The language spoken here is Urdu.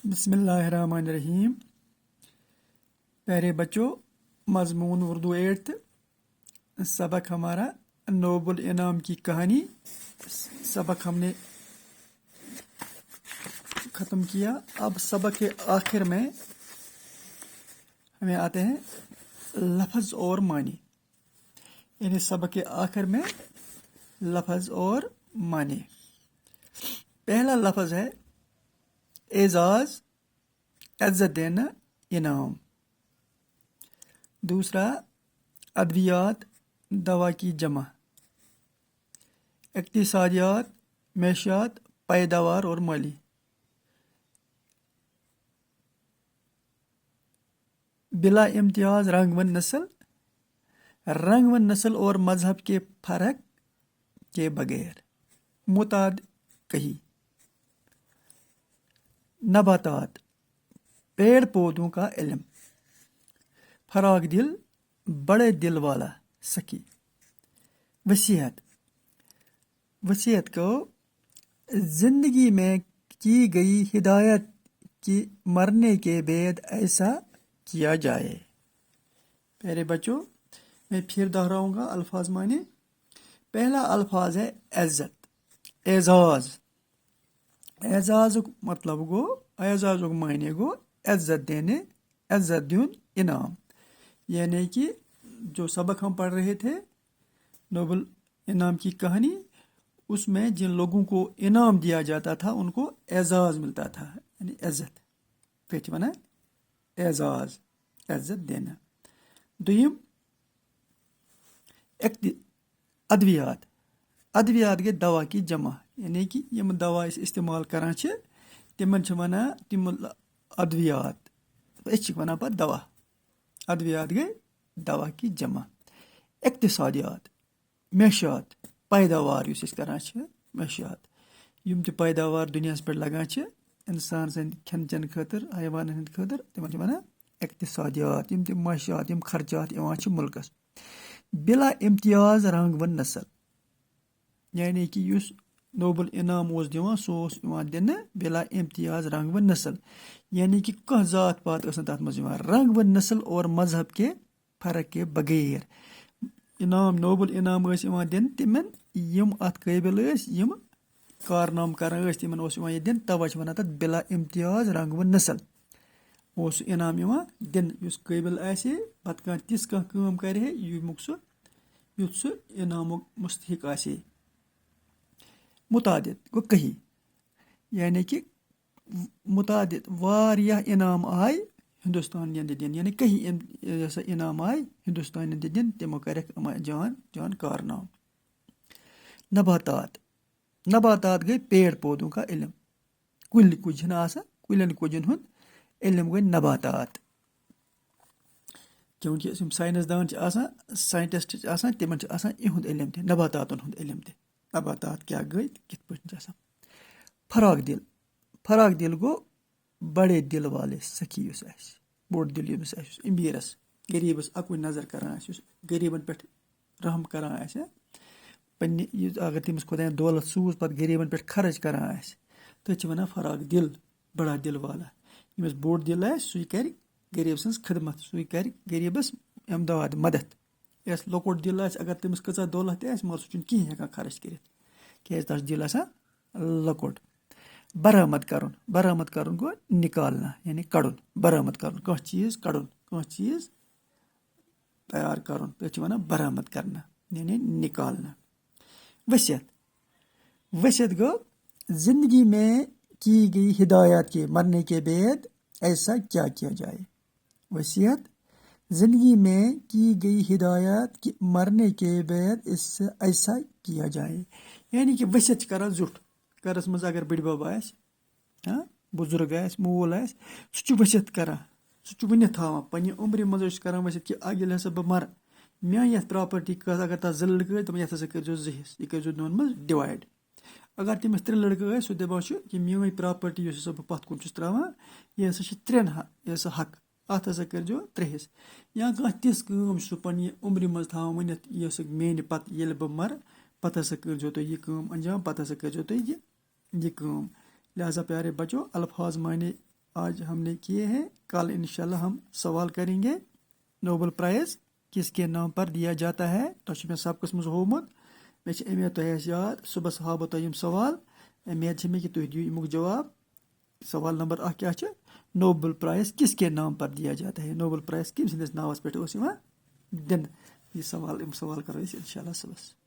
بسم اللہ الرحمن الرحیم. پیارے بچوں، مضمون اردو 8 سبق ہمارا نوبل انعام کی کہانی. سبق ہم نے ختم کیا. اب سبق کے آخر میں ہمیں آتے ہیں لفظ اور معنی. یعنی سبق کے آخر میں لفظ اور معنی. پہلا لفظ ہے اعزاز، عزت دینا، انعام. دوسرا ادویات، دوا کی جمع. اقتصادیات، معیشت، پیداوار اور مالی. بلا امتیاز رنگ و نسل، رنگ و نسل اور مذہب کے فرق کے بغیر. متعد کہی. نباتات، پیڑ پودوں کا علم. فراغ دل، بڑے دل والا، سخی. وصیت، وصیت کو زندگی میں کی گئی ہدایت کی مرنے کے بعد ایسا کیا جائے. پیارے بچوں، میں پھر دہراؤں گا الفاظ معنی. پہلا الفاظ ہے عزت، اعزاز. اعزازک مطلب گو، اعزازک معنی گو عزت دینے، عزت دیون، انعام. یعنی کہ جو سبق ہم پڑھ رہے تھے نوبل انعام کی کہانی، اس میں جن لوگوں کو انعام دیا جاتا تھا ان کو اعزاز ملتا تھا، یعنی عزت. کیا ونا اعزاز، عزت دینا. دویم ادویات. ادویات گئی دوا کی جمع. یعنی کہ یم دوا استعمال کران چھ تمن چھ ونان تم ادویات. اس ونان پتہ دوا. ادویات گئی دوا کی جمع. اقتصادیات، معیشت، پیداوار یس کران چھ معیشت. یم تہ پیداوار دنیا پہ لگان چھ انسان سند کھین چین خاطر، حیوان ہند خاطر، تمن چھ ونان اقتصادیات. یم تہ معیشت، یم خرچات یوان چھ ملکس. بلا امتیاز رنگ و نسل. یعنی کہ یس نوبل انعام اوس دیوان سو اوس یوان دنہ بلا امتیاز رنگ و نسل. یعنی کہ کانٛہہ ذات پات ٲس نہٕ تتھ منٛز یوان. رنگ و نسل اور مذہب کے فرق کے بغیر. انعام نوبل انعام ٲسۍ یوان دنہٕ تمن یم اتھ قٲبل ٲسۍ، یم کارنام کران ٲسۍ، تمن اوس یوان یہِ دنہٕ. توے چھِ ونان تتھ بلا امتیاز رنگ و نسل اوس انعام یوان دنہٕ. یس قٲبل آسہِ ہے، پتہٕ کانٛہہ تِژھ کانٛہہ کٲم کرِ ہے ییٚمیُک سُہ یُتھ سُہ انعامُک مستحق آسہِ ہے. متعدد گو کہی. یعنی کہ متعدد واریاہ انعام آئے ہندوستان ین دن. یعنی کہی انعام آئے ہندوستان ین دن، تمو کرک جان جان کارنام. نباتات، نباتات گئی پیڑ پودوں کا علم. کل کجن آسان، کلین کجن ہند علم گئی نباتات. کیونکہ سائنسدان آسان، سائنٹسٹ آسان، تمن آسان یہند علم تہ، نباتاتن ہند علم تہ. نباتات کیا گئی کت پہ آسان. فراغ دل، فراغ دل گو بڑے دل والے، سخی یس آسہِ، بوڑ دل یمس آسہِ، امیرس غریبس اکوئی نظر کران آسہِ، غریبن پہ رحم کران آسہِ. پنہ اگر تمس خدایَن دولت سوز پتہٕ غریبن پہ خرچ کران آسہِ، تٔتھۍ چھِ ونان فراغ دل، بڑا دل والا. یمس بوڑ دل آسہِ سُے کرِ غریب سٕنٛز خدمت، سُے کرِ غریبس امداد، مدد. یس لۄکُٹ دل آسہِ، اگر تمس کۭژاہ دولت تہِ آسہِ مگر سُہ چھُنہٕ کہیٖنۍ ہٮ۪کان خرچ کٔرِتھ کیازِ تتھ چھُ دل آسان لۄکُٹ. برآمد کرُن، برآمد کرُن گوٚو نکالنا، یعنی کڑُن. برآمد کرُن، کانٛہہ چیٖز کڑُن، کانٛہہ چیٖز تیار کرُن، تٔتھۍ چھِ ونان برآمد کرنا، یعنی نکالنا. وصیت، وصیت گو زندگی میں کی گئی ہدایات کے مرنے کے بعد ایسا کیا کیا جائے. وصیت، زندگی میں کی گئی ہدایات کہ مرنے کے بعد اس سے ایسا کیا جائے. یعنی کہ وصیت چھِ کران زیُٹھ. گرس منٛز اگر بٔڈِ بب آسہِ، بُزرگ آسہِ، مول آسہِ، سُہ چھُ وصیت کران. سُہ چھُ ؤنِتھ تھاوان پننہِ عمرِ منٛز چھُ کران وصیت کہ ییٚلہِ ہسا بہٕ مرٕ، میٛانہِ یتھ پراپرٹی اگر تتھ 2 لڑکہٕ ٲسۍ دپان یتھ ہسا کٔرۍزیٚو 2 حصہٕ، یہِ کٔرۍزیٚو دۄن منٛز ڈِوایڈ. اگر تٔمِس 3 لڑکہٕ ٲسۍ، سُہ دپان چھُ کہ میٛٲنۍ پراپرٹی یُس ہسا بہٕ پتھ کُن چھُس تراوان، یہِ ہسا چھِ 3 یہِ ہسا حق، اتھ ہسا کٔرۍزیٚو 3 حصہٕ. یا کانٛہہ تِژھ کٲم چھُ سُہ پننہِ عمرِ منٛز تھاوان ؤنِتھ، یہِ ہسا میٛانہِ پتہٕ ییٚلہِ بہٕ مرٕ پتہٕ ہسا کٔرۍزیٚو تُہۍ یہِ کٲم انجام، پتہٕ ہسا کٔرۍزیٚو تُہۍ یہِ کٲم. لہذا پیارے بچو، الفاظ معنی آج ہم نے کیے ہیں. کل انشاءاللہ ہم سوال کریں گے نوبل پرائز کس کے نام پر دیا جاتا ہے. تۄہہِ چھُ مےٚ سبقس منٛز ہوومُت. مےٚ چھِ اُمید تۄہہِ آسہِ یاد. صُبحس ہاو بہٕ تۄہہِ یِم سوال. اُمید چھِ مےٚ کہ تُہۍ دِیِو اَمیُک جواب. سوال نمبر 1 کیٛاہ چھُ؟ نوبل پرائز کس کے نام پر دیا جاتا ہے. نوبل پرائز کٔمۍ سٕنٛدِس ناوَس پٮ۪ٹھ اوس یِوان دِنہٕ. یہِ سوال کرو أسۍ اِنشاءاللہ صُبحس.